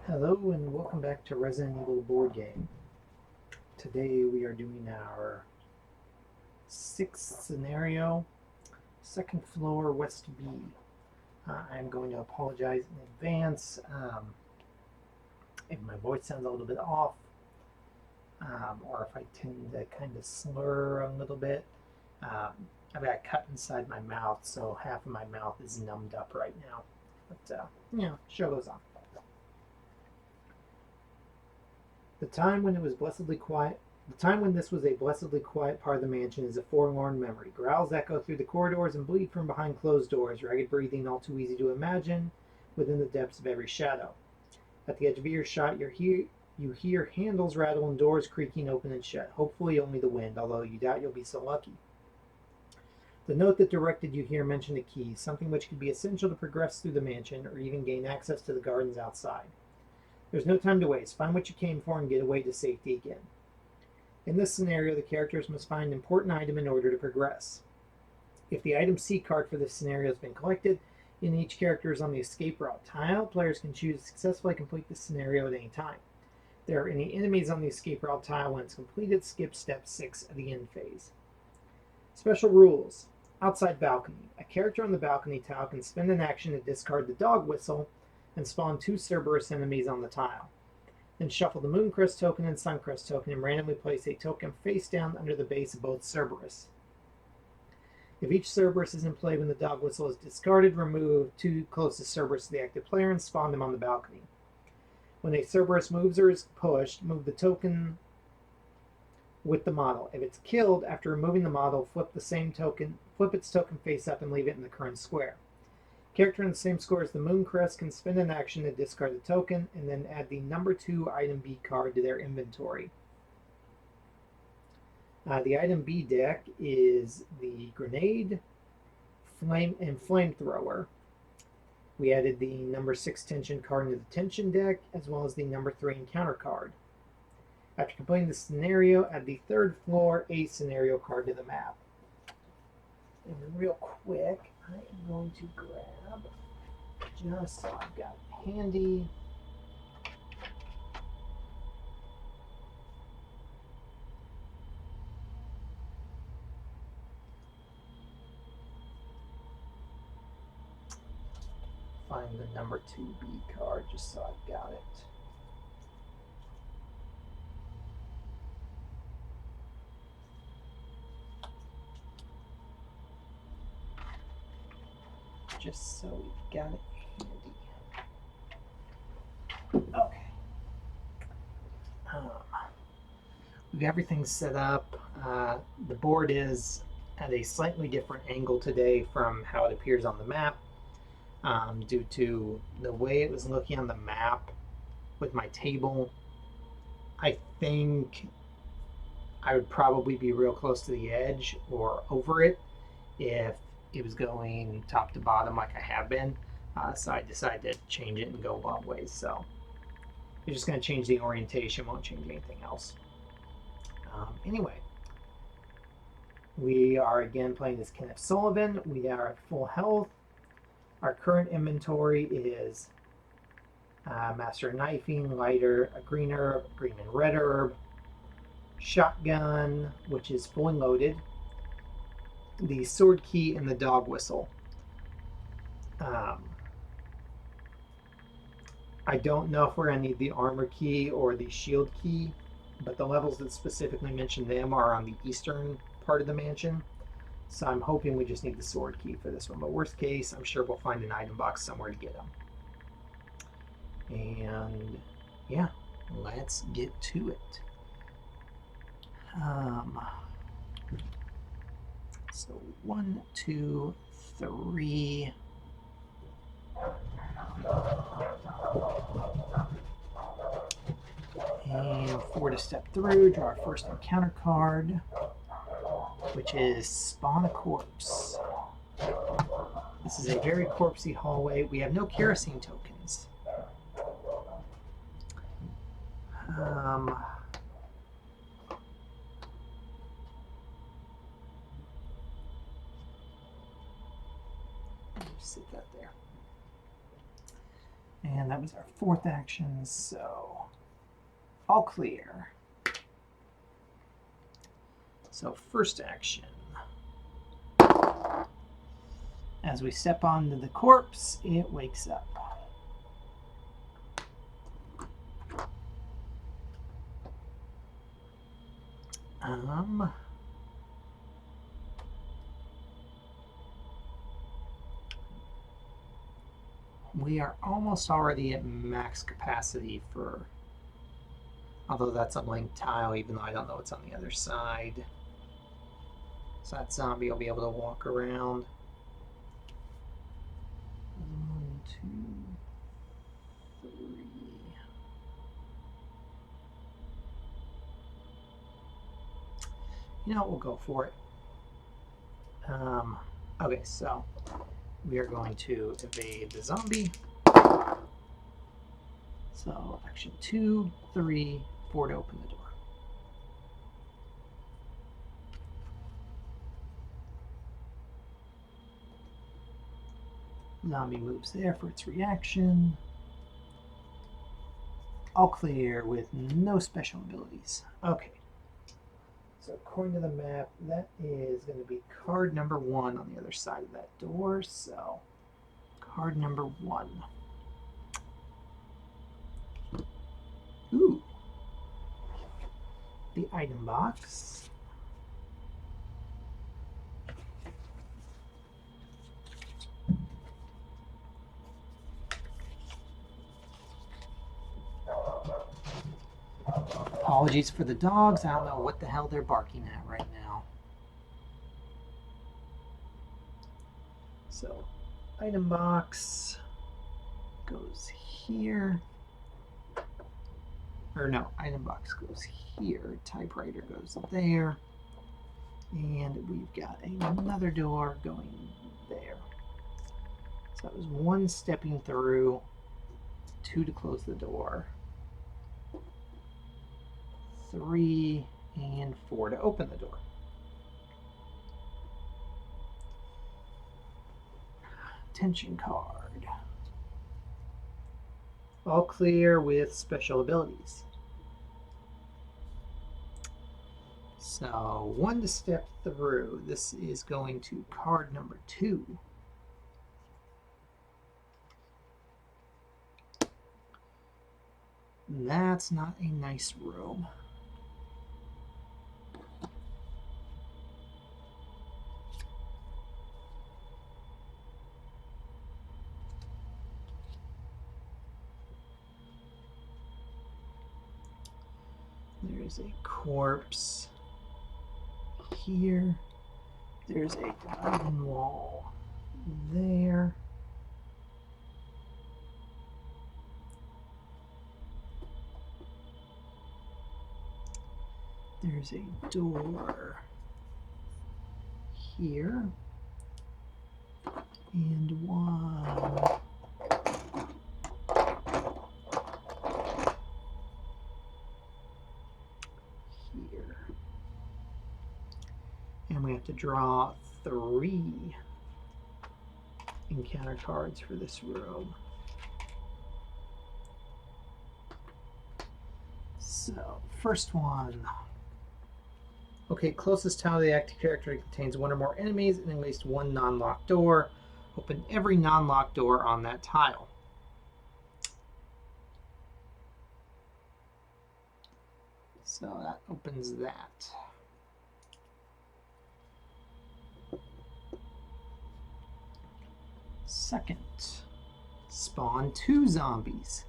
Hello and welcome back to Resident Evil board game. Today we are doing our sixth scenario, second floor West B. I'm going to apologize in advance if my voice sounds a little bit off, or if I tend to kind of slur a little bit. Um, I've got a cut inside my mouth, so half of my mouth is numbed up right now. But, show goes on. The time when it was blessedly quiet The time when this was a blessedly quiet part of the mansion is a forlorn memory. Growls echo through the corridors and bleed from behind closed doors, ragged breathing all too easy to imagine within the depths of every shadow. At the edge of earshot, you hear handles rattle and doors creaking open and shut. Hopefully only the wind, although you doubt you'll be so lucky. The note that directed you here mentioned a key, something which could be essential to progress through the mansion or even gain access to the gardens outside. There's no time to waste. Find what you came for and get away to safety again. In this scenario, the characters must find an important item in order to progress. If the item C card for this scenario has been collected, and each character is on the escape route tile, players can choose to successfully complete this scenario at any time. If there are any enemies on the escape route tile when it's completed, skip step 6 of the end phase. Special rules. Outside balcony. A character on the balcony tile can spend an action to discard the dog whistle and spawn 2 Cerberus enemies on the tile. Then shuffle the Mooncrest token and Suncrest token and randomly place a token face down under the base of both Cerberus. If each Cerberus is in play when the dog whistle is discarded, remove 2 closest Cerberus to the active player and spawn them on the balcony. When a Cerberus moves or is pushed, move the token with the model. If it's killed after removing the model, flip its token face up and leave it in the current square. Character in the same score as the Mooncrest can spend an action to discard the token and then add the number 2 item B card to their inventory. The item B deck is the Grenade, Flame, and Flamethrower. We added the number 6 Tension card into the Tension deck, as well as the number 3 Encounter card. After completing the scenario, add the third floor A scenario card to the map. And real quick, I am going to grab, just so I've got it handy, find the number 2B card, just so I've got it. Just so we've got it handy. Okay. We've got everything set up. The board is at a slightly different angle today from how it appears on the map, due to the way it was looking on the map with my table. I think I would probably be real close to the edge or over it if it was going top to bottom like I have been. So I decided to change it and go long ways. So you're just going to change the orientation, won't change anything else. Anyway, we are again playing as Kenneth Sullivan. We are at full health. Our current inventory is Master of Knifing, Lighter, a green herb, green and red herb, shotgun, which is fully loaded, the sword key, and the dog whistle. I don't know if we're going to need the armor key or the shield key, but the levels that specifically mention them are on the eastern part of the mansion. So I'm hoping we just need the sword key for this one. But worst case, I'm sure we'll find an item box somewhere to get them. And yeah, let's get to it. So 1, 2, 3. And 4 to step through, draw our first encounter card, which is Spawn a Corpse. This is a very corpsey hallway. We have no kerosene tokens. Sit that there. And that was our fourth action, so all clear. So first action. As we step onto the corpse, it wakes up. We are almost already at max capacity for, although that's a linked tile, even though I don't know what's on the other side. So that zombie will be able to walk around. 1, 2, 3. You know what, we'll go for it. Okay, so we are going to evade the zombie. So action 2, 3, 4 to open the door. Zombie moves there for its reaction. All clear with no special abilities. Okay. So according to the map, that is going to be card number 1 on the other side of that door. So card number 1. Ooh. The item box. Apologies for the dogs. I don't know what the hell they're barking at right now. So, item box goes here. Or no, item box goes here. Typewriter goes there. And we've got another door going there. So that was 1 stepping through, 2 to close the door, 3 and 4 to open the door. Tension card. All clear with special abilities. So 1 to step through. This is going to card number 2. That's not a nice room. There's a corpse here. There's a garden wall there. There's a door here. And 1. Here. And we have to draw 3 encounter cards for this room. So, first one. Okay, closest tile to the active character contains 1 or more enemies and at least 1 non-locked door. Open every non-locked door on that tile. So that opens that. Second, spawn 2 zombies.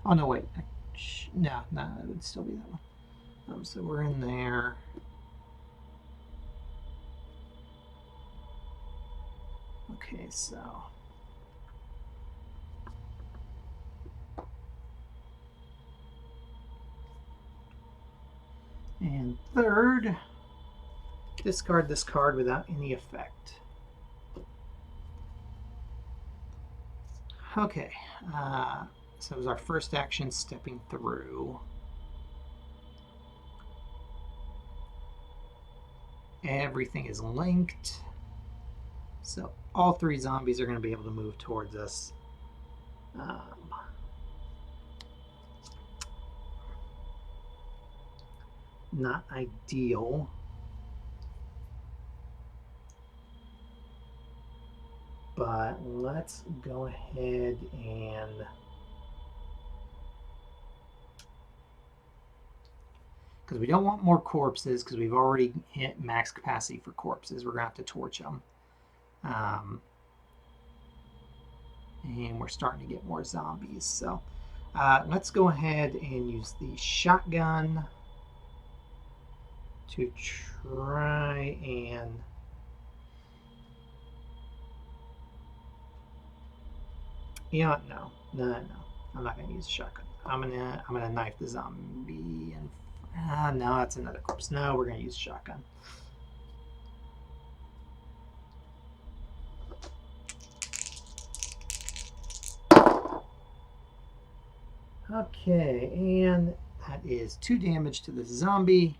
Oh no, wait. No, it would still be that one. So we're in there. Okay, so and third, discard this card without any effect. Okay, so it was our first action, stepping through. Everything is linked. So all three zombies are going to be able to move towards us. Not ideal. But let's go ahead and... because we don't want more corpses, because we've already hit max capacity for corpses. We're going to have to torch them. And we're starting to get more zombies. So let's go ahead and use the shotgun to try and... you know what? No. I'm not going to use a shotgun. I'm gonna knife the zombie and... no, that's another corpse. No, we're going to use shotgun. Okay, and that is 2 damage to the zombie.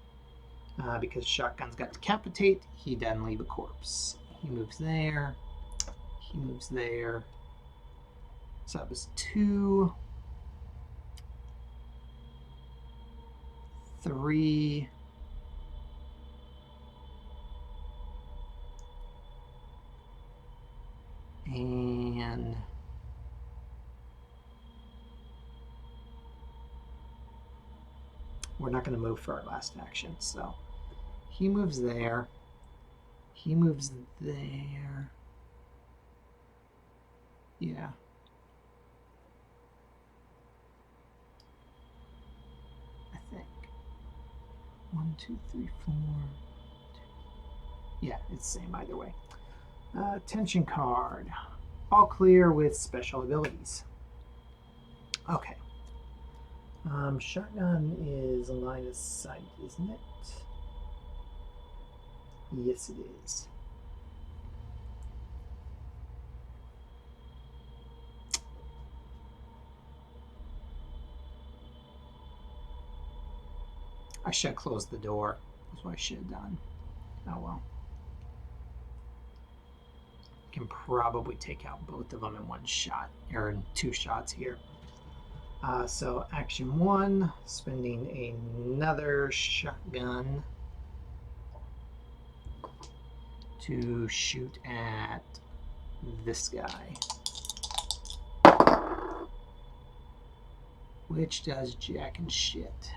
Because shotgun's got decapitate, he doesn't leave a corpse. He moves there. He moves there. So that was 2. 3. And we're not going to move for our last action. So he moves there. He moves there. Yeah. I think. 1, 2, 3, 4. 2. Yeah, it's the same either way. Tension card. All clear with special abilities. Okay. Shotgun is line of sight, isn't it? Yes, it is. I should have closed the door. That's what I should have done. Oh well. Can probably take out both of them in one shot, or in 2 shots here. So action 1, spending another shotgun to shoot at this guy, which does jack and shit.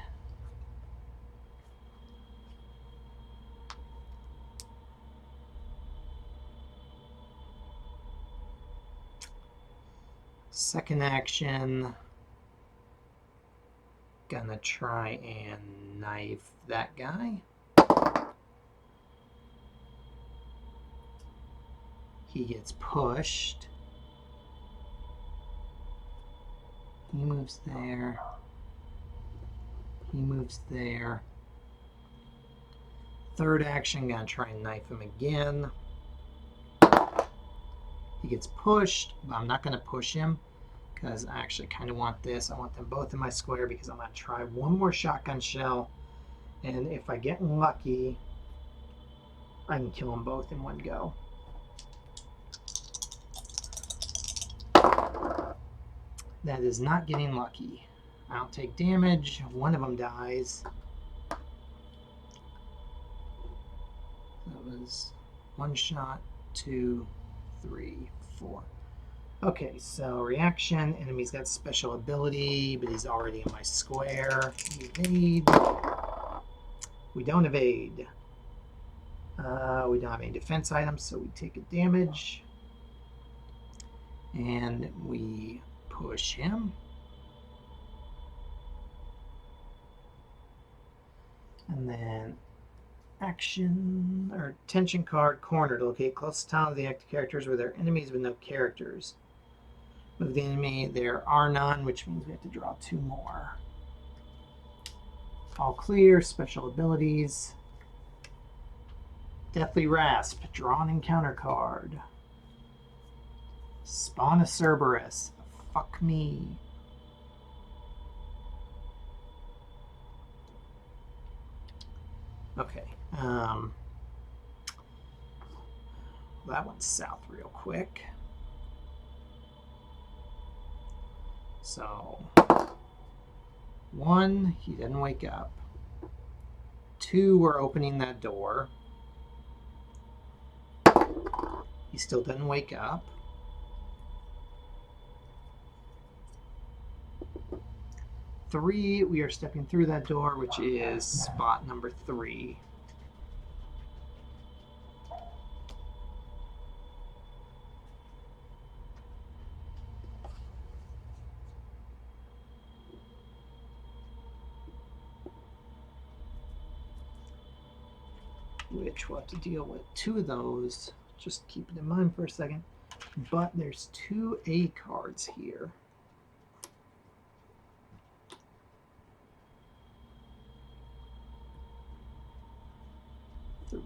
Second action, gonna try and knife that guy. He gets pushed. He moves there. He moves there. Third action, gonna try and knife him again. He gets pushed, but I'm not gonna push him because I actually kind of want this. I want them both in my square because I'm going to try one more shotgun shell. And if I get lucky, I can kill them both in one go. That is not getting lucky. I don't take damage. One of them dies. That was 1 shot, 2, 3, 4. Okay, so reaction, enemy's got special ability, but he's already in my square. Evade. We don't evade. We don't have any defense items, so we take a damage. And we push him. And then action, or tension card, corner, to locate closest town of the active characters where there are enemies with no characters. Move the enemy, there are none, which means we have to draw 2 more. All clear, special abilities. Deathly Rasp, draw an encounter card. Spawn a Cerberus, fuck me. Okay, That went south real quick. So, 1, he didn't wake up. 2, we're opening that door. He still didn't wake up. 3, we are stepping through that door, which is spot number 3. Which we'll have to deal with 2 of those. Just keep it in mind for a second. But there's 2 A cards here. 3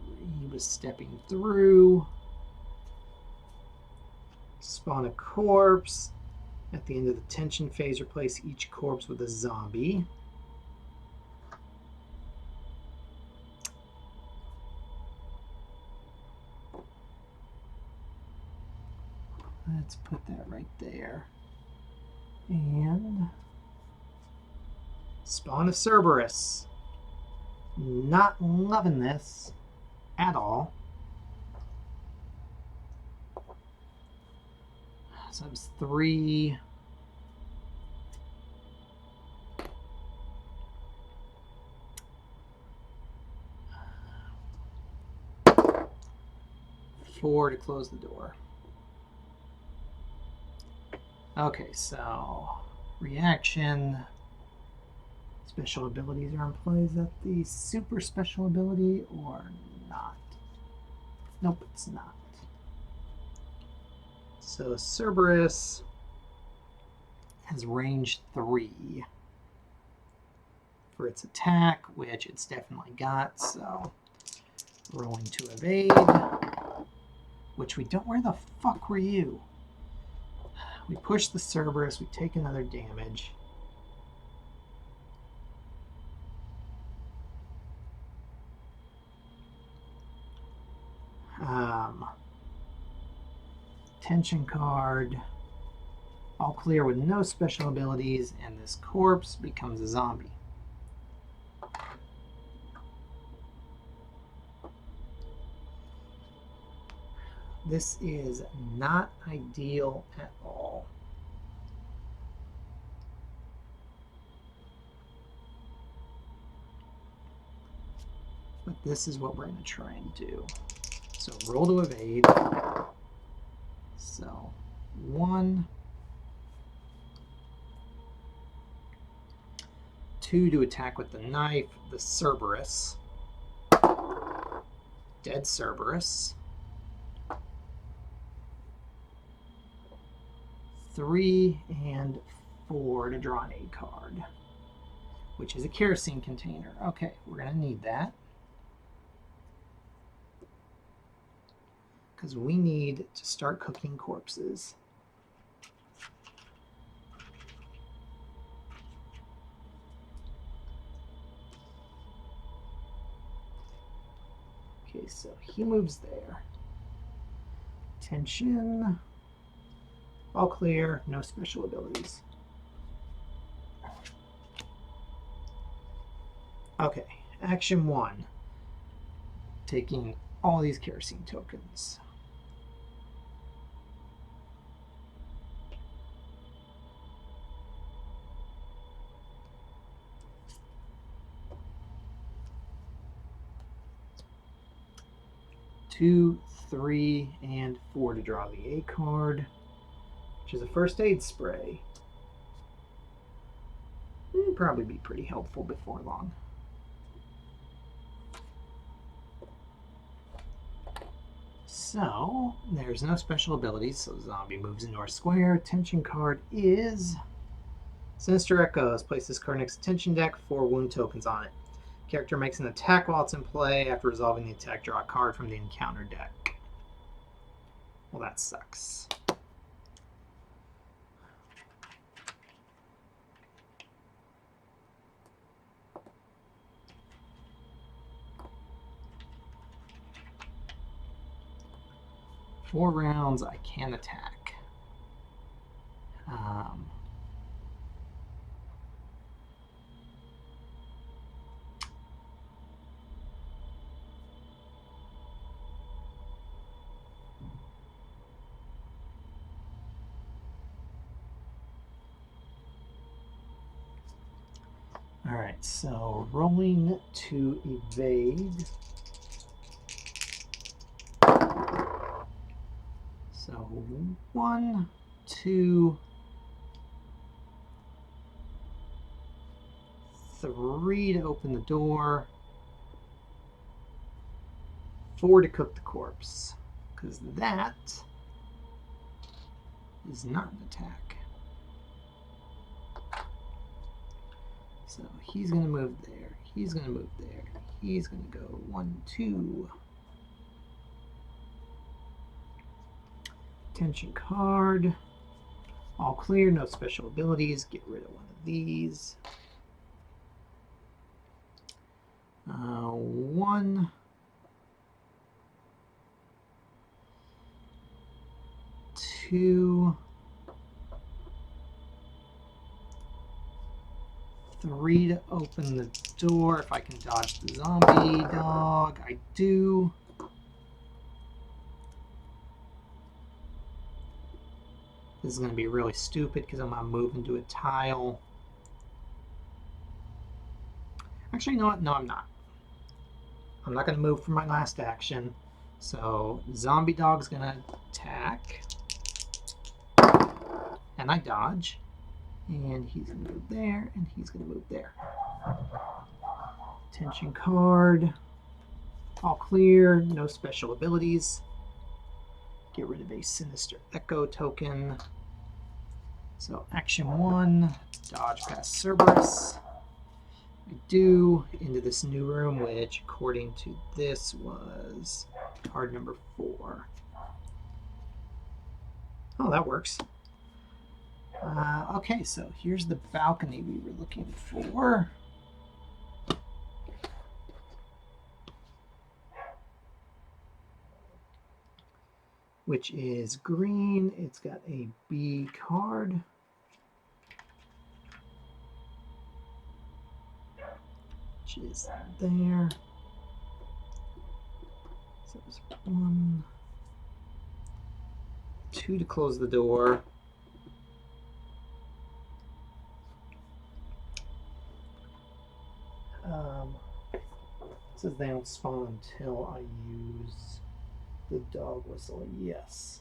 was stepping through. Spawn a corpse. At the end of the tension phase, replace each corpse with a zombie. Let's put that right there. And spawn a Cerberus. Not loving this at all. So it's 3. Four to close the door. Okay, so reaction. Special abilities are in play. Is that the super special ability or not? Nope, it's not. So Cerberus has range 3 for its attack, which it's definitely got. So rolling to evade, which we don't. Where the fuck were you? We push the Cerberus. We take another damage. Tension card. All clear with no special abilities, and this corpse becomes a zombie. This is not ideal at all. But this is what we're going to try and do. So roll to evade. So 1, 2 to attack with the knife, the Cerberus. Dead Cerberus. 3 and 4 to draw an A card, which is a kerosene container. Okay, we're going to need that, because we need to start cooking corpses. Okay, so he moves there. Tension. All clear, no special abilities. Okay, action 1. Taking all these kerosene tokens. Two, 3, and 4 to draw the A card, which is a first aid spray. It'll probably be pretty helpful before long. So, there's no special abilities, so the zombie moves into our square. Tension card is Sinister Echoes. Place this card next to tension deck, 4 wound tokens on it. Character makes an attack while it's in play. After resolving the attack, draw a card from the encounter deck. Well, that sucks. 4 rounds, I can attack. All right, so rolling to evade. So 1, 2, 3 to open the door, 4 to cook the corpse, because that is not an attack. So he's going to move there, he's going to move there, he's going to go 1, 2. Tension card. All clear, no special abilities. Get rid of one of these. 1, 2, 3 to open the door. If I can dodge the zombie dog, I do. This is going to be really stupid because I'm going to move into a tile. Actually, you know what? No, I'm not. I'm not going to move for my last action. So, zombie dog's going to attack. And I dodge. And he's going to move there, and he's going to move there. Tension card. All clear, no special abilities. Get rid of a Sinister Echo token. So action 1, dodge past Cerberus. I do into this new room, which according to this was card number 4. Oh, that works. Okay, so here's the balcony we were looking for. Which is green. It's got a B card. Which is there. So there's 1, 2 to close the door. It says they don't spawn until I use the dog whistle. Yes.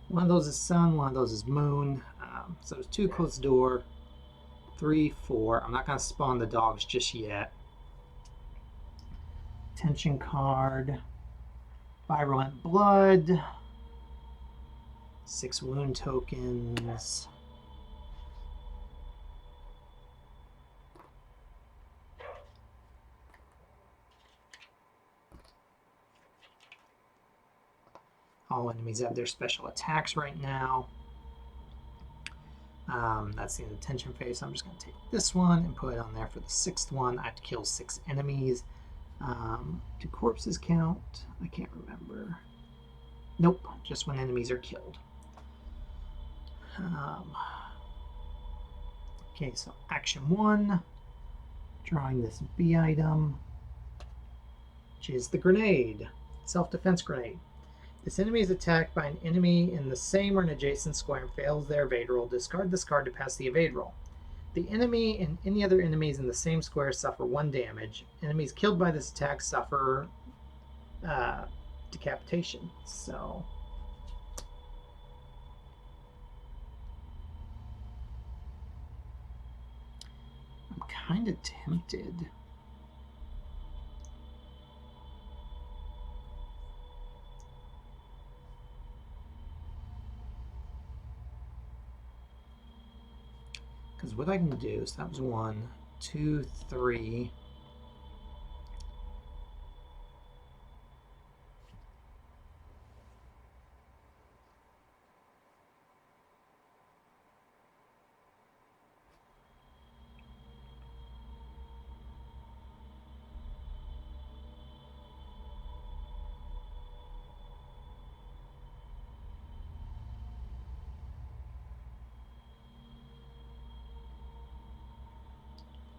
One of those is sun, one of those is moon. So there's 2 close the door, 3, 4. I'm not going to spawn the dogs just yet. Tension card, virulent blood, 6 wound tokens. All enemies have their special attacks right now. That's the end of the tension phase. So I'm just going to take this one and put it on there for the 6th one. I have to kill 6 enemies. Do corpses count? I can't remember. Nope, just when enemies are killed. Okay, so action 1, drawing this B item, which is the grenade, self-defense grenade. This enemy is attacked by an enemy in the same or an adjacent square and fails their evade roll. Discard this card to pass the evade roll. The enemy and any other enemies in the same square suffer 1 damage. Enemies killed by this attack suffer decapitation. So I'm kind of tempted. Because Because what I can do, so that was 1, 2, 3.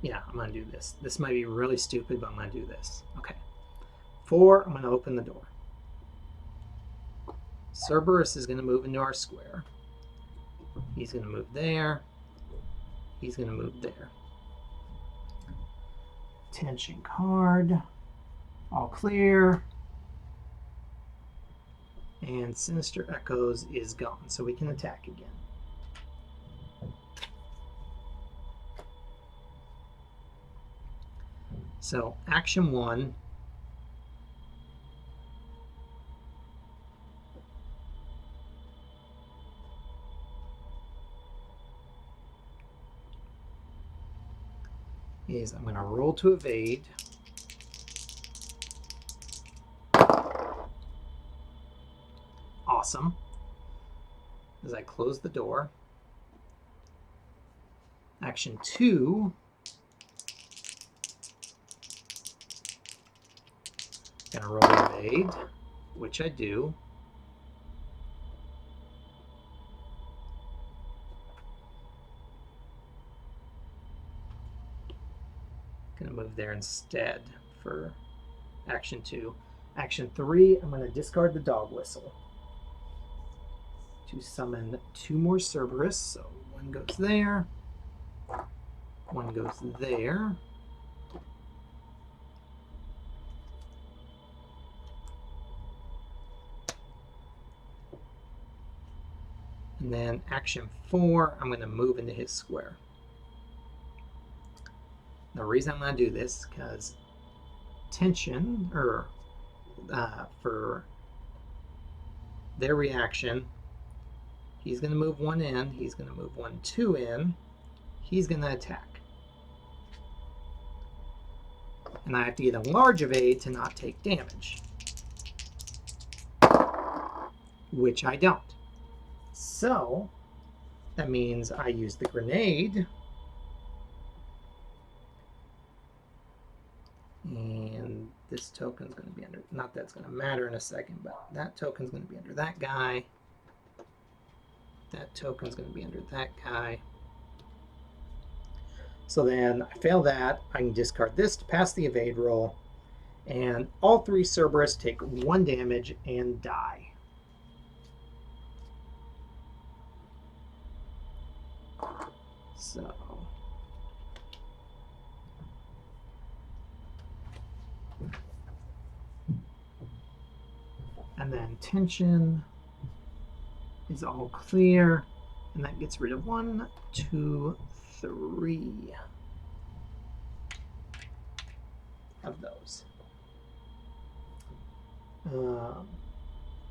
Yeah, I'm going to do this. This might be really stupid, but I'm going to do this. Okay. 4, I'm going to open the door. Cerberus is going to move into our square. He's going to move there. He's going to move there. Tension card. All clear. And Sinister Echoes is gone, so we can attack again. So, action 1. Is I'm going to roll to evade. Awesome. As I close the door. Action 2. Gonna roll evade, which I do. Gonna move there instead for action 2. Action 3, I'm gonna discard the dog whistle to summon 2 more Cerberus. So 1 goes there, 1 goes there. And then action 4, I'm going to move into his square. The reason I'm going to do this, because tension, or for their reaction, he's going to move 1 in, he's going to move 1, 2 in, he's going to attack. And I have to get a large evade to not take damage, which I don't. So, that means I use the grenade. And this token's going to be under, not that it's going to matter in a second, but that token's going to be under that guy. That token's going to be under that guy. So then I fail that. I can discard this to pass the evade roll. And all 3 Cerberus take 1 damage and die. So, and then tension is all clear, and that gets rid of 1, 2, 3 of those.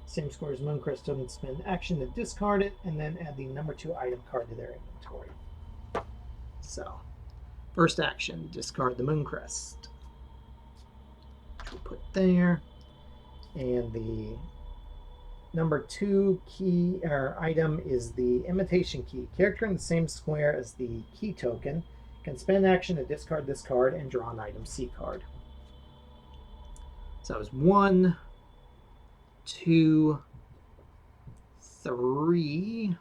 Same score as Mooncrest doesn't spend action to discard it, and then add the number 2 item card to their inventory. So, first action, discard the Mooncrest. Which we'll put there. And the number 2 key or item is the imitation key. Character in the same square as the key token can spend action to discard this card and draw an item C card. So that was 1, 2, 3,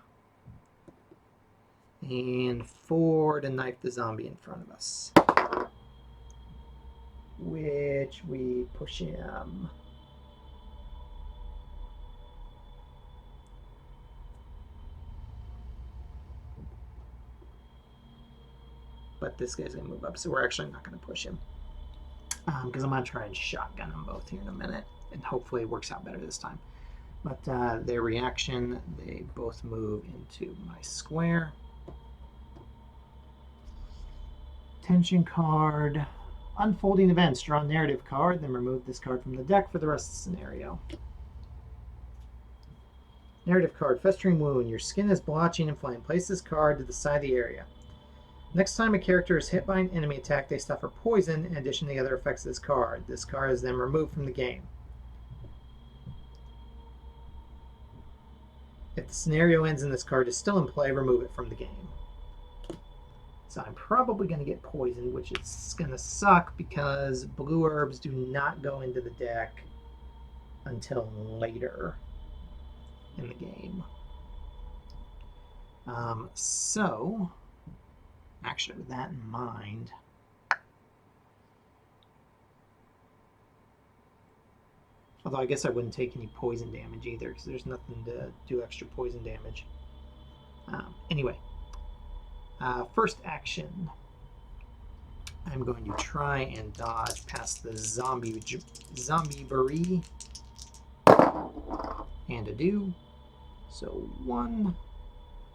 and 4 to knife the zombie in front of us, which we push him. But this guy's going to move up, so we're actually not going to push him. Because I'm going to try and shotgun them both here in a minute, and hopefully it works out better this time. But their reaction, they both move into my square. Tension card. Unfolding events. Draw a narrative card, then remove this card from the deck for the rest of the scenario. Narrative card. Festering wound. Your skin is blotching and inflamed. Place this card to the side of the area. Next time a character is hit by an enemy attack, they suffer poison in addition to the other effects of this card. This card is then removed from the game. If the scenario ends and this card is still in play, remove it from the game. So I'm probably going to get poisoned, which is going to suck because blue herbs do not go into the deck until later in the game. So, actually, with that in mind, although I guess I wouldn't take any poison damage either because there's nothing to do extra poison damage. Anyway, first action, I'm going to try and dodge past the zombie berry, and a do. So 1,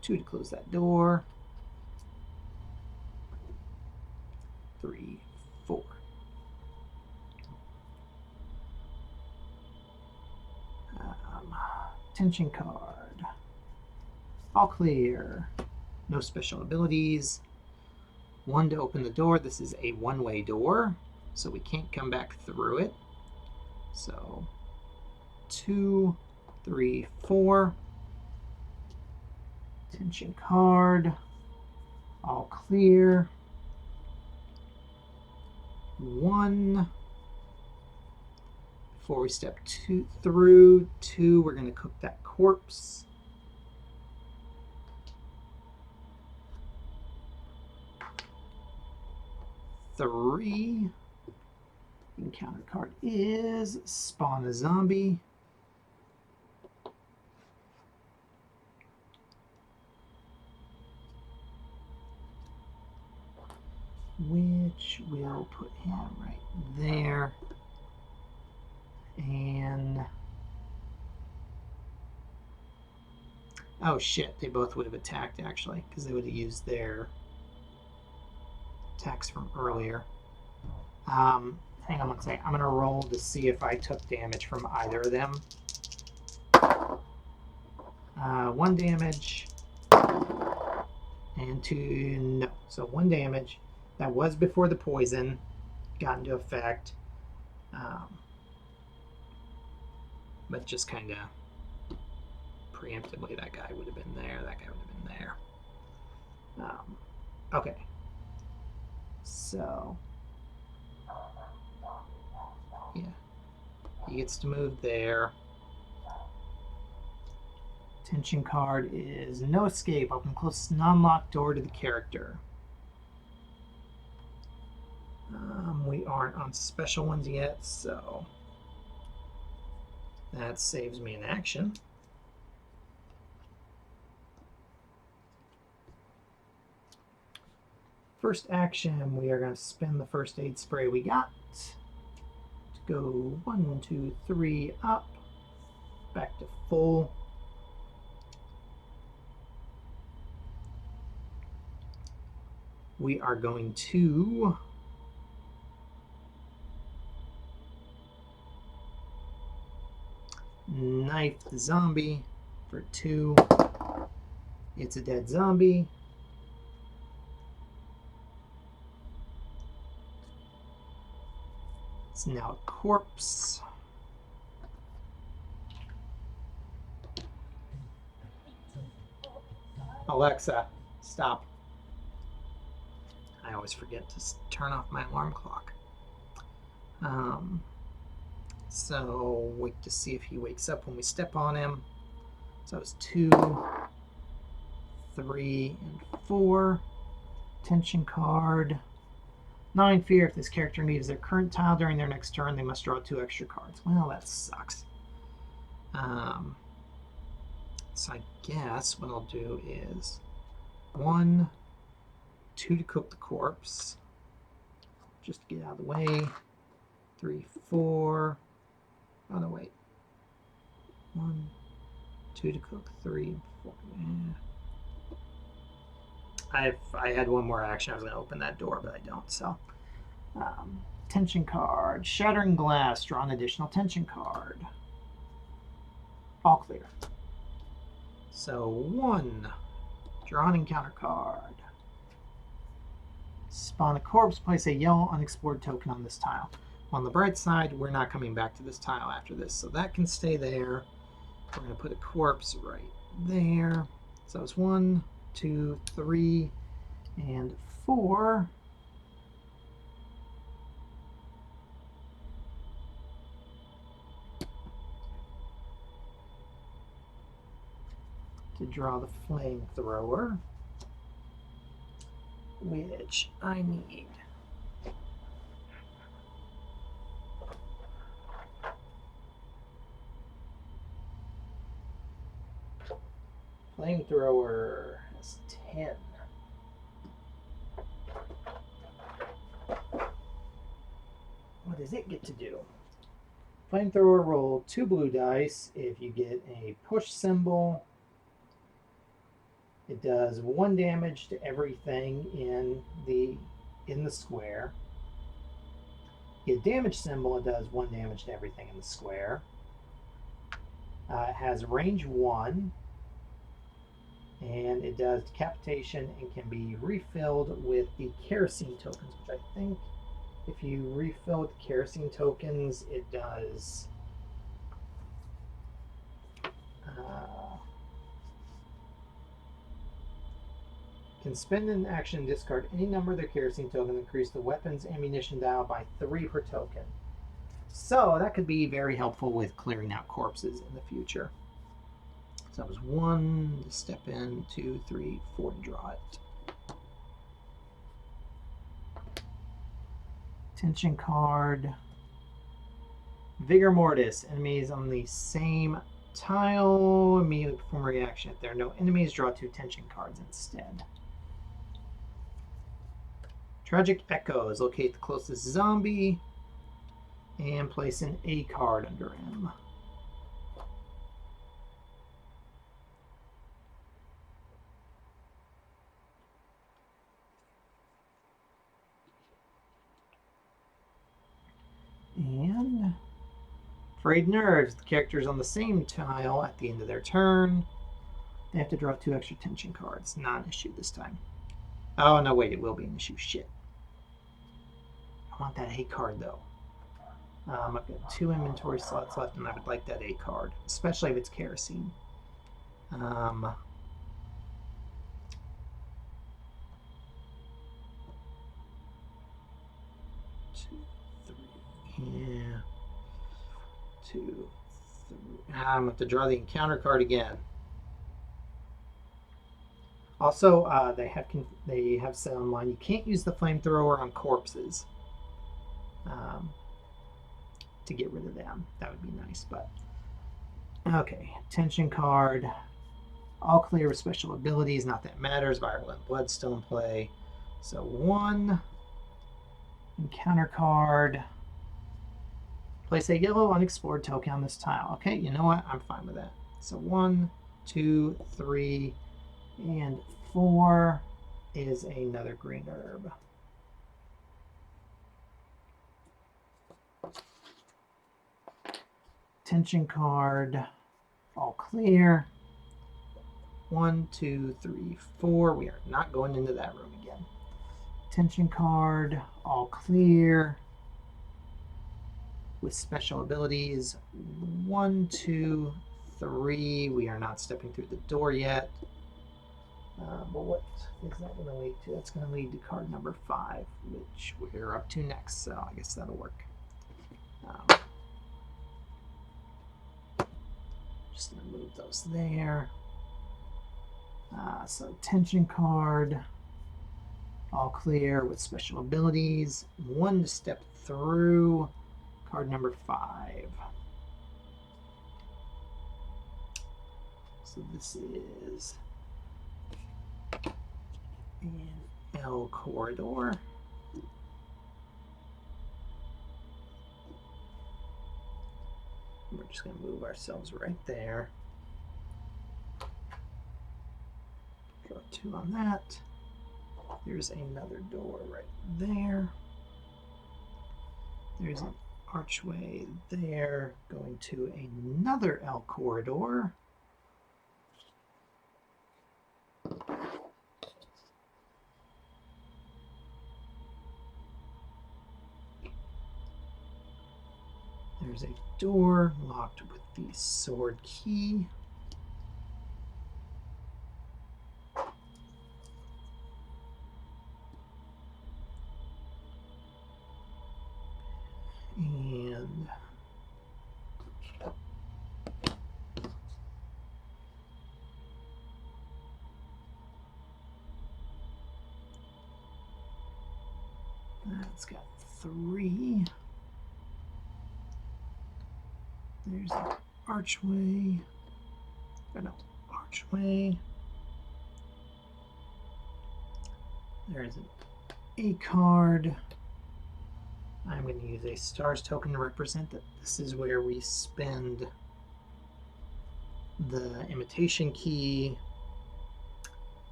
2 to close that door, 3, 4. Tension card. All clear. No special abilities. 1 to open the door. This is a one-way door, so we can't come back through it. So 2, 3, 4. Tension card. All clear. 1. Before we step through 2, we're going to cook that corpse. 3. Encounter card is spawn a zombie. Which will put him right there. And oh shit, they both would have attacked actually, because they would have used their attacks from earlier. Hang on one second. I'm gonna roll to see if I took damage from either of them. 1 damage and 2, no. So 1 damage. That was before the poison got into effect. But just kind of preemptively, that guy would have been there, that guy would have been there. Okay. So, yeah. He gets to move there. Tension card is no escape. Open close non-locked door to the character. We aren't on special ones yet, so that saves me an action. First action, we are going to spend the first aid spray we got to go 1, 2, 3 up, back to full. We are going to knife the zombie for 2. It's a dead zombie. It's now a corpse. Alexa, stop. I always forget to turn off my alarm clock. So wait to see if he wakes up when we step on him. So it's 2, 3, and 4. Tension card. 9 fear. If this character leaves their current tile during their next turn, they must draw 2 extra cards. Well, that sucks. So I guess what I'll do is 1, 2 to cook the corpse. Just to get out of the way. 3, 4. Oh no, wait. 1, 2 to cook, 3, 4. I had one more action. I was going to open that door, but I don't. So, tension card, shattering glass. Draw an additional tension card. All clear. So 1, draw an encounter card. Spawn a corpse, place a yellow unexplored token on this tile. On the bright side, we're not coming back to this tile after this, so that can stay there. We're going to put a corpse right there. So it's 1, 2, 3, and 4. To draw the flamethrower, which I need. Flamethrower has 10. What does it get to do? Flamethrower, roll 2 blue dice. If you get a push symbol, it does 1 damage to everything in the square. Get a damage symbol, it does 1 damage to everything in the square. It has range 1, and it does decapitation and can be refilled with the kerosene tokens, which I think if you refill with the kerosene tokens, it does can spend an action and discard any number of their kerosene tokens, increase the weapon's ammunition dial by 3 per token. So that could be very helpful with clearing out corpses in the future. So that was 1 to step in, 2, 3, 4 to draw it. Tension card. Vigor Mortis. Enemies on the same tile immediately perform a reaction. If there are no enemies, draw 2 tension cards instead. Tragic Echoes. Locate the closest zombie and place an A card under him. And Frayed Nerves. The characters on the same tile at the end of their turn, they have to draw 2 extra tension cards. Not an issue this time. Oh, no, wait, it will be an issue. Shit. I want that A card, though. I've got 2 inventory slots left, and I would like that A card, especially if it's kerosene. 2, 3. Yeah. 2, 3. I'm going to have to draw the encounter card again. Also, they have said online you can't use the flamethrower on corpses to get rid of them. That would be nice, but okay. Tension card, all clear with special abilities. Not that it matters. Violent Blood still in play. So 1 encounter card. Place a yellow unexplored token on this tile. Okay, you know what? I'm fine with that. So 1, 2, 3. And 4 is another green herb. Tension card, all clear. 1, 2, 3, 4. We are not going into that room again. Tension card, all clear. With special abilities, 1, 2, 3. We are not stepping through the door yet. But what is that going to lead to? That's going to lead to card number 5, which we're up to next, so I guess that'll work. Just going to move those there. So tension card, all clear with special abilities. 1 to step through, card number 5. So this is an L corridor. We're just going to move ourselves right there. Draw 2 on that. There's another door right there. There's an archway there going to another L corridor. There's a door locked with the sword key. And that's got 3. There's an archway. Oh, no, archway. There's an A card. I'm going to use a stars token to represent that this is where we spend the imitation key.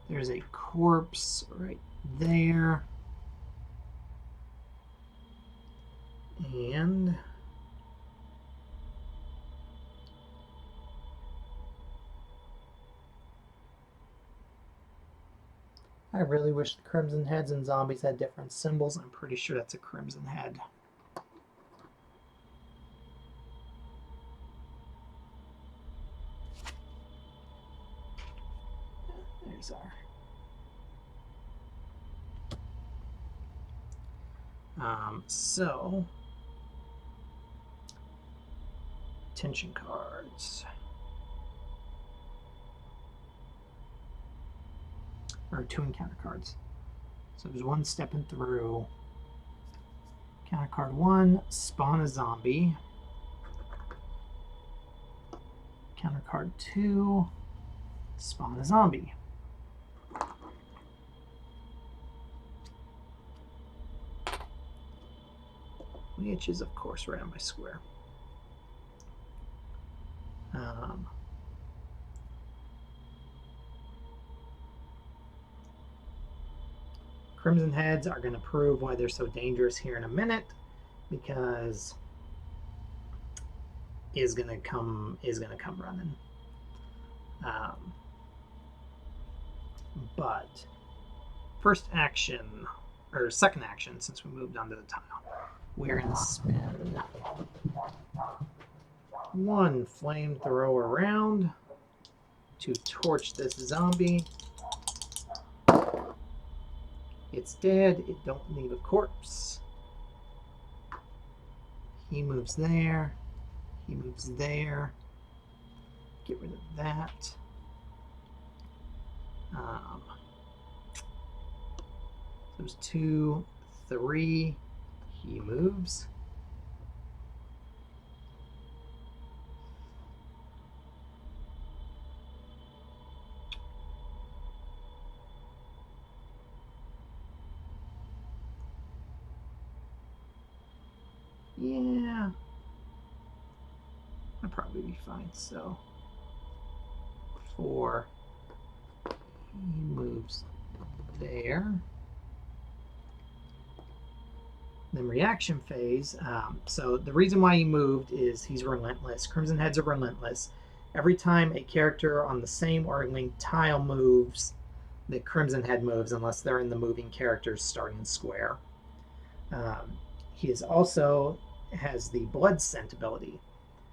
There's a corpse right there. And I really wish the Crimson Heads and zombies had different symbols. I'm pretty sure that's a Crimson Head. There's our... so... Tension cards. Or 2 encounter cards. So there's 1 stepping through. Counter card 1, spawn a zombie. Counter card 2, spawn a zombie. Which is, of course, right on my square. Crimson Heads are going to prove why they're so dangerous here in a minute, because is going to come running. But first action, or second action, since we moved onto the tile, we're going to spend 1 flamethrower round to torch this zombie. It's dead. It don't leave a corpse. He moves there. He moves there. Get rid of that. There's 2, 3. He moves. Yeah, I'll probably be fine. So 4, he moves there. Then reaction phase. So the reason why he moved is he's relentless. Crimson Heads are relentless. Every time a character on the same or linked tile moves, the Crimson Head moves, unless they're in the moving characters starting square. He is also has the Blood Scent ability.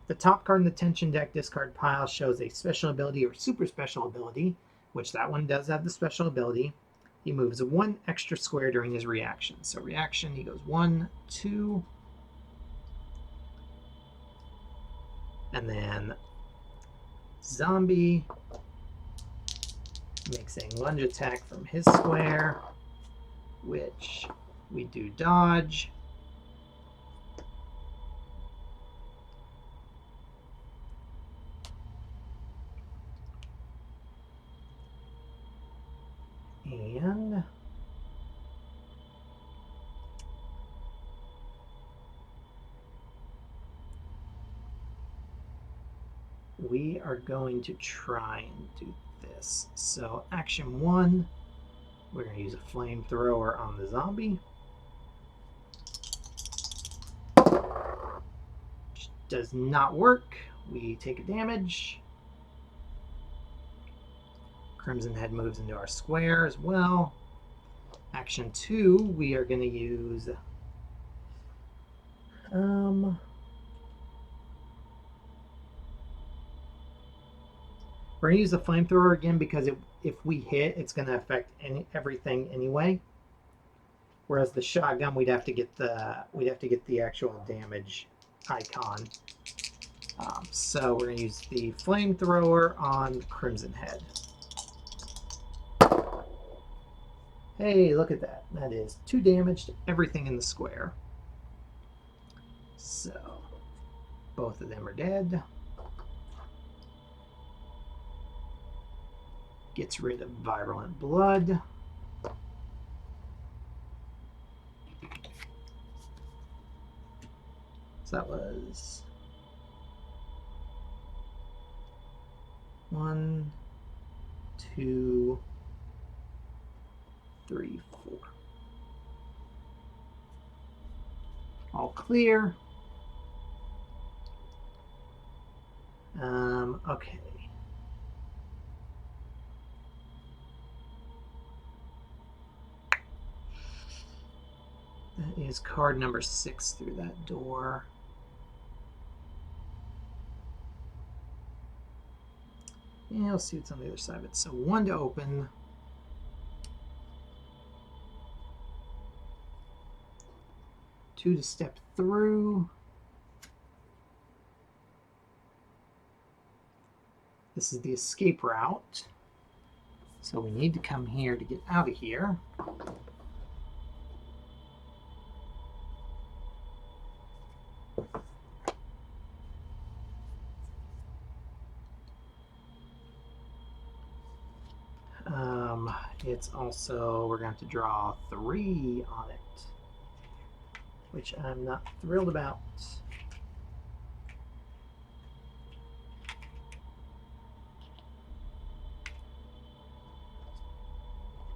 The top card in the tension deck discard pile shows a special ability or super special ability, which that one does have the special ability. He moves 1 extra square during his reaction. So reaction, he goes 1, 2, and then zombie makes a lunge attack from his square, which we do dodge. And we are going to try and do this. So action 1, we're going to use a flamethrower on the zombie. Which does not work. We take a damage. Crimson Head moves into our square as well. Action 2, we are going to use We're gonna use the flamethrower again because if we hit, it's gonna affect everything anyway. Whereas the shotgun, we'd have to get the actual damage icon. So we're gonna use the flamethrower on Crimson Head. Hey, look at that. That is 2 damage to everything in the square. So both of them are dead. Gets rid of virulent blood. So that was 1, 2, 3, 4. All clear. Okay. That is card number 6 through that door. Yeah, let's see what's on the other side of it. So 1 to open. 2 to step through. This is the escape route. So we need to come here to get out of here. It's also, we're going to have to draw 3 on it, which I'm not thrilled about.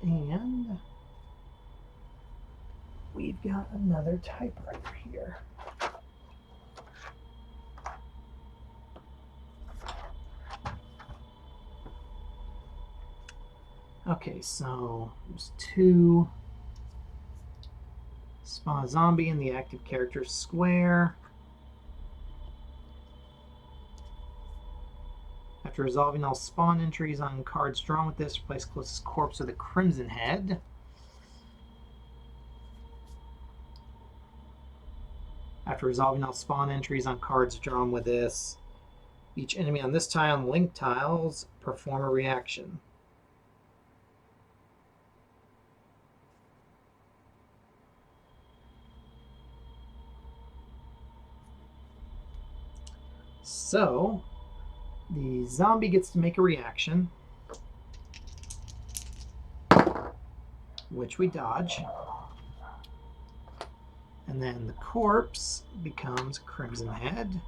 And we've got another typewriter here. Okay, so there's 2. Spawn a zombie in the active character square. After resolving all spawn entries on cards drawn with this, replace closest corpse with a Crimson Head. After resolving all spawn entries on cards drawn with this, each enemy on this tile and link tiles perform a reaction. So, the zombie gets to make a reaction, which we dodge. And then the corpse becomes Crimson Head.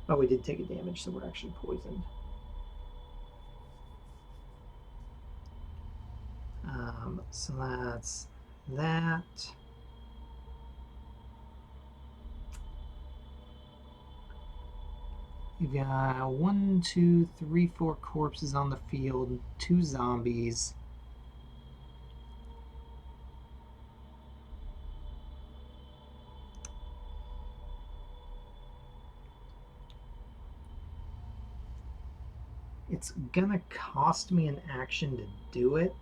Oh, we did take a damage, so we're actually poisoned. So that's that. We've got 1, 2, 3, 4 corpses on the field, 2 zombies. It's gonna cost me an action to do it,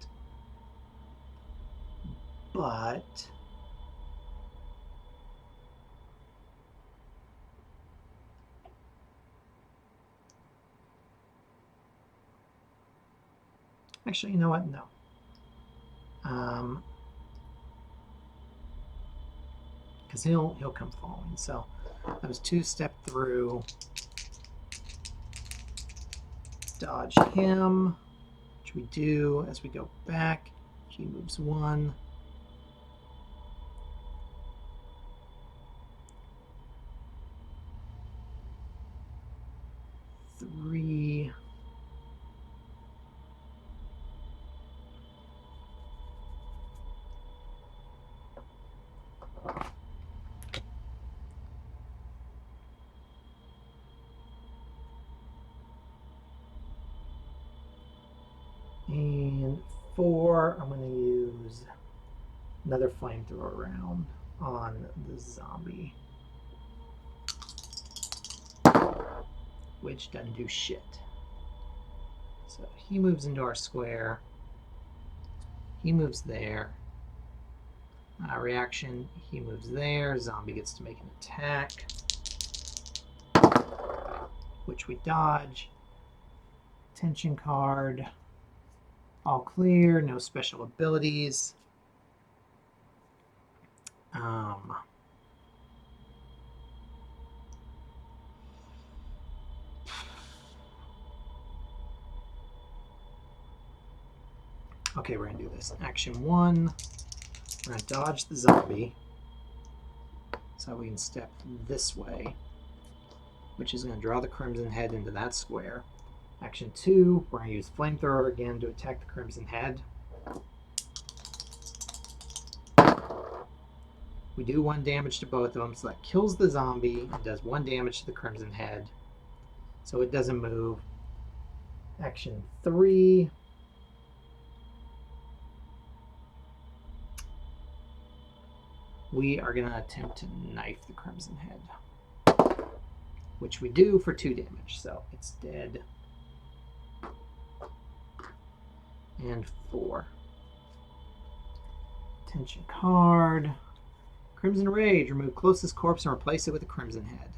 but actually, you know what? No. Because he'll come following. So that was 2 step through. Dodge him, which we do as we go back. He moves 1. Three. And 4, I'm going to use Another flamethrower round on the zombie, which doesn't do shit. So he moves into our square. He moves there. Reaction, he moves there. Zombie gets to make an attack, which we dodge. Tension card. All clear, no special abilities. Okay, we're going to do this. Action 1, we're going to dodge the zombie so we can step this way, which is going to draw the Crimson Head into that square. Action 2, we're going to use Flamethrower again to attack the Crimson Head. We do 1 damage to both of them, so that kills the zombie and does 1 damage to the Crimson Head. So it doesn't move. Action 3. We are going to attempt to knife the Crimson Head, which we do for 2 damage, so it's dead. And 4. Tension card. Crimson Rage. Remove closest corpse and replace it with a Crimson Head.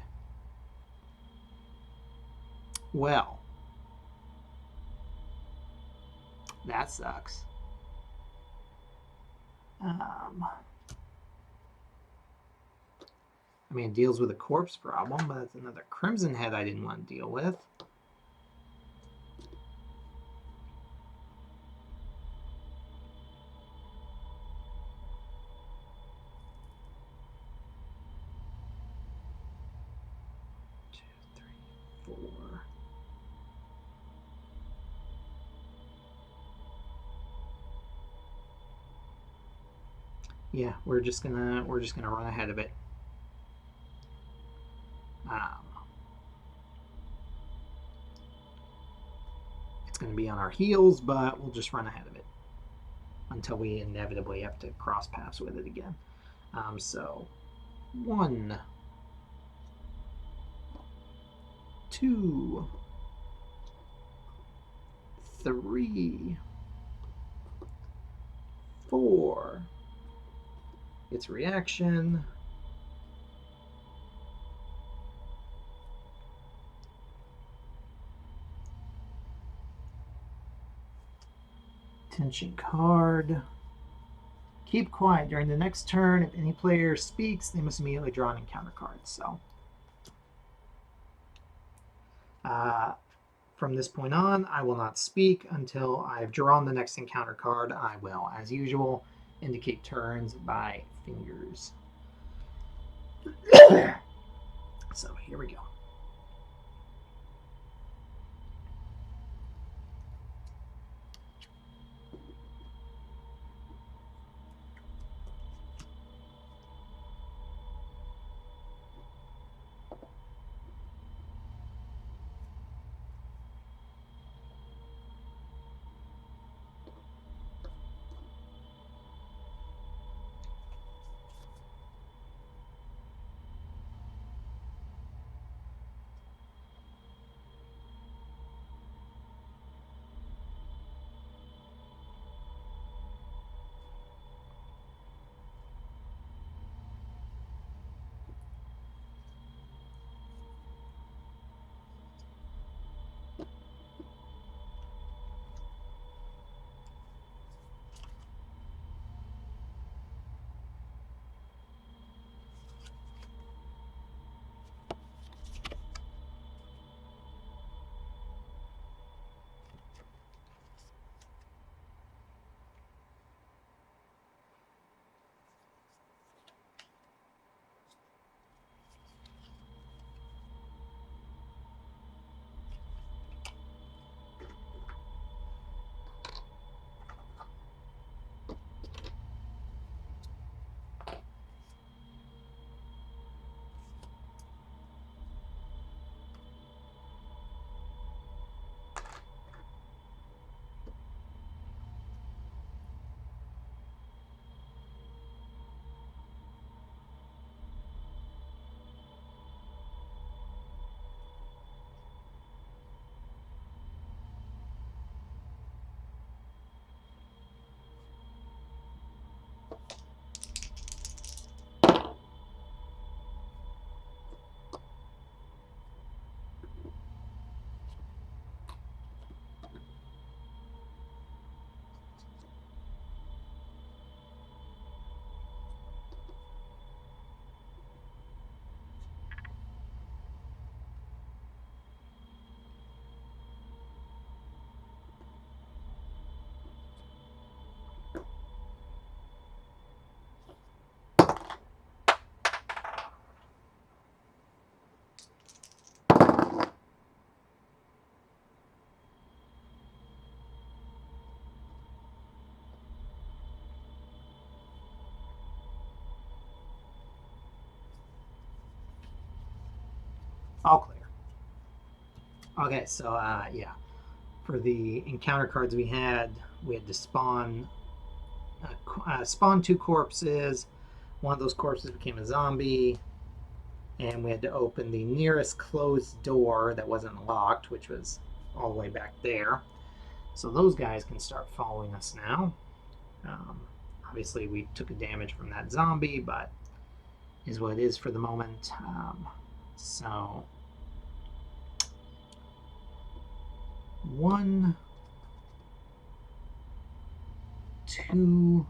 Well, that sucks. I mean, it deals with a corpse problem, but that's another Crimson Head I didn't want to deal with. Yeah, we're just gonna run ahead of it. It's gonna be on our heels, but we'll just run ahead of it until we inevitably have to cross paths with it again. So 1, 2, 3, 4. Its reaction. Tension card. Keep quiet during the next turn. If any player speaks, they must immediately draw an encounter card. So, from this point on, I will not speak until I've drawn the next encounter card. I will, as usual, indicate turns by fingers. So, here we go. All clear. Okay, so yeah, for the encounter cards we had to spawn 2 corpses. One of those corpses became a zombie, and we had to open the nearest closed door that wasn't locked, which was all the way back there. So those guys can start following us now. Obviously, we took a damage from that zombie, but is what it is for the moment. So 1, 2,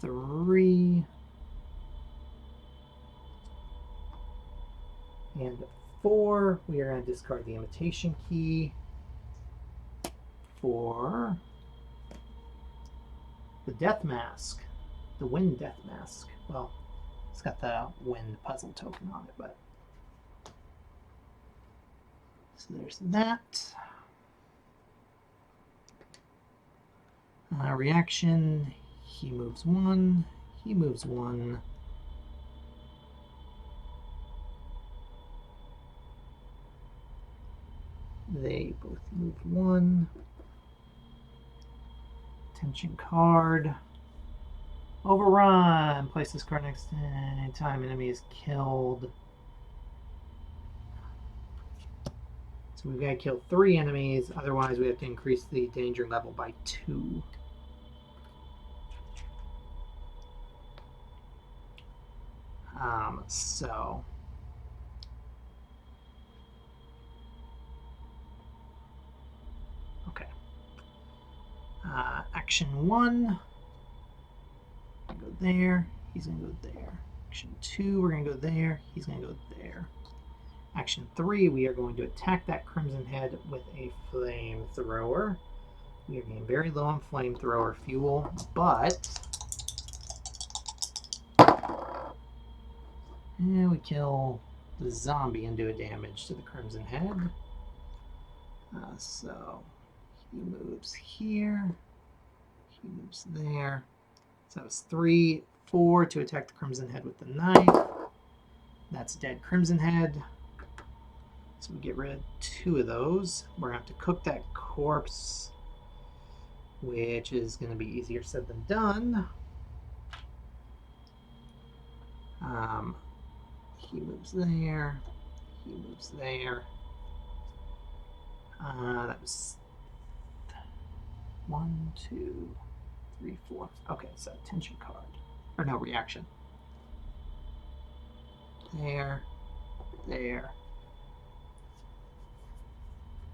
3, and 4. We are going to discard the imitation key for the death mask, the wind death mask. Well, it's got the wind puzzle token on it, but so there's that. Reaction, he moves 1, he moves 1. They both move 1. Tension card. Overrun. Place this card next to any time enemy is killed. So we've got to kill 3 enemies, otherwise we have to increase the danger level by 2. So okay. Action 1, go there, he's gonna go there. Action 2, we're gonna go there, he's gonna go there. Action 3, we are going to attack that Crimson Head with a flamethrower. We are getting very low on flamethrower fuel, but we kill the zombie and do a damage to the Crimson Head. So he moves here, he moves there. So that was 3, 4 to attack the Crimson Head with the knife. That's dead Crimson Head. So we get rid of 2 of those. We're going to have to cook that corpse, which is going to be easier said than done. He moves there. He moves there. That was 1, 2, 3, 4. Okay, so tension card. Or no, reaction. There. There.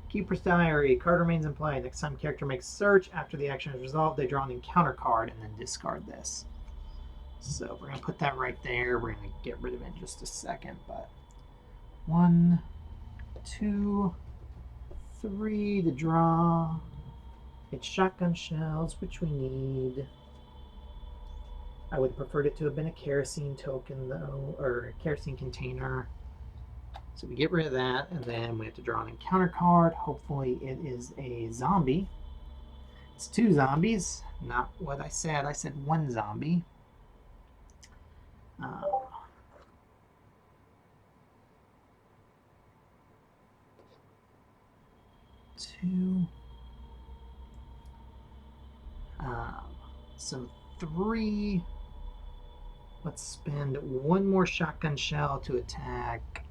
Keeper's Diary. Card remains in play. Next time character makes search, after the action is resolved, they draw an encounter card and then discard this. So we're going to put that right there. We're going to get rid of it in just a second. But 1, 2, 3 to draw. It's shotgun shells, which we need. I would have preferred it to have been a kerosene token, though, or a kerosene container. So we get rid of that, and then we have to draw an encounter card. Hopefully it is a zombie. It's 2 zombies, not what I said. I said 1 zombie. 2. So 3. Let's spend 1 more shotgun shell to attack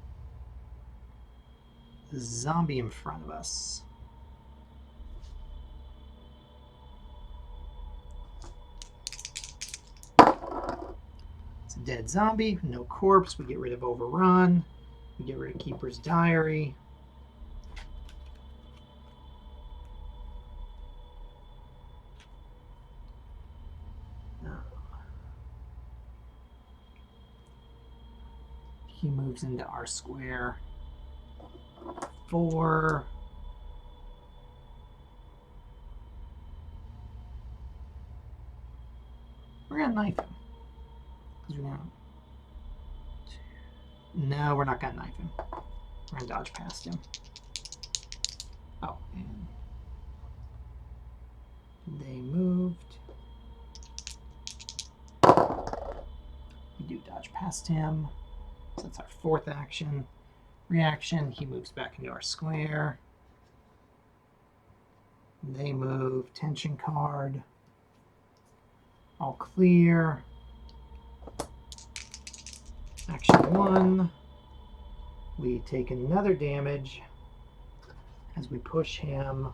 the zombie in front of us. It's a dead zombie, no corpse. We get rid of Overrun. We get rid of Keeper's Diary. He moves into our square. 4. We're gonna knife him. No, we're not gonna knife him. We're gonna dodge past him. Oh, and they moved. We do dodge past him. So that's our fourth action. Reaction, he moves back into our square. They move, tension card. All clear. Action 1. We take another damage as we push him.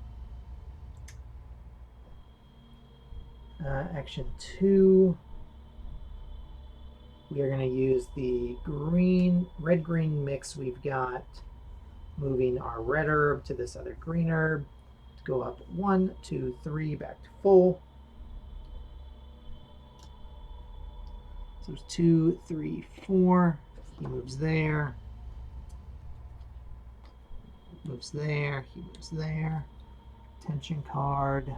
Action 2. We are going to use the red-green mix we've got, moving our red herb to this other green herb to go up 1, 2, 3, back to full. So there's 2, 3, 4. He moves there. Moves there. He moves there. Tension card.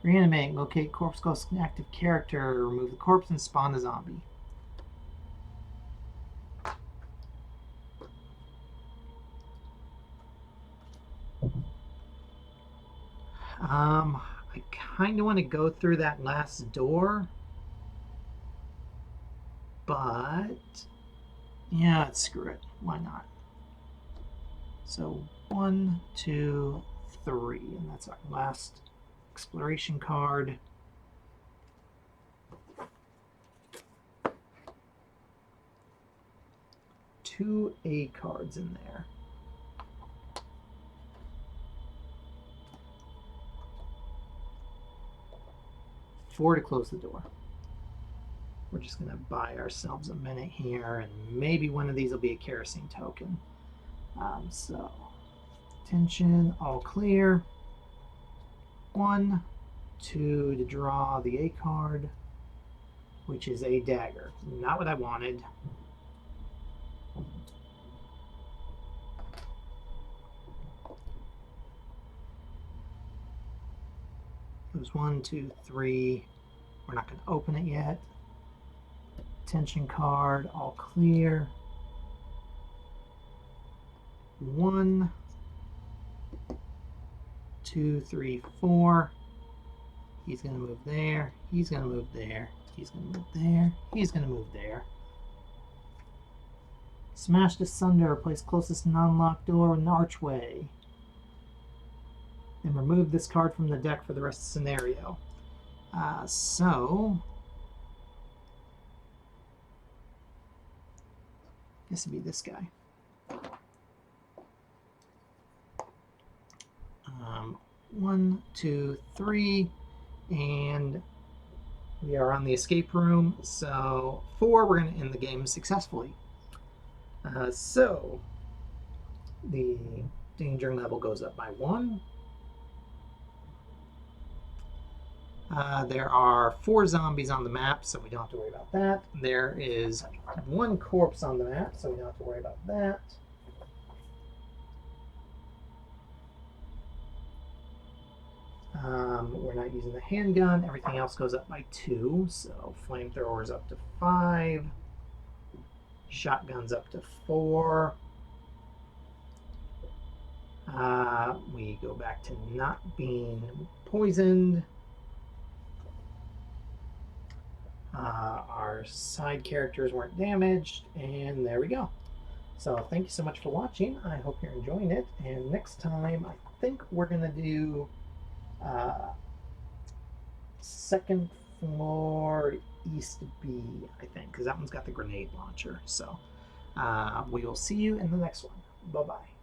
Reanimate. Locate corpse ghost active character. Remove the corpse and spawn a zombie. I kind of want to go through that last door, but yeah, screw it. Why not? So 1, 2, 3, and that's our last exploration card. Two A cards in there. Four to close the door. We're just going to buy ourselves a minute here, and maybe one of these will be a kerosene token. So, tension, all clear. 1, 2 to draw the A card, which is a dagger. Not what I wanted. There's 1, 2, 3. We're not going to open it yet. Tension card, all clear. 1, 2, 3, 4. He's going to move there. He's going to move there. He's going to move there. He's going to move there. Smashed asunder. Place closest non-locked door with an archway. And remove this card from the deck for the rest of the scenario. So, this would be this guy. 1, 2, 3, and we are on the escape room. So 4, we're going to end the game successfully. So the danger level goes up by 1. There are 4 zombies on the map, so we don't have to worry about that. There is 1 corpse on the map, so we don't have to worry about that. We're not using the handgun. Everything else goes up by 2, so flamethrowers up to 5. Shotguns up to 4. We go back to not being poisoned. Our side characters weren't damaged, and there we go. So thank you so much for watching. I hope you're enjoying it, and next time I think we're going to do second floor East B, I think, because that one's got the grenade launcher. So we will see you in the next one. Bye-bye.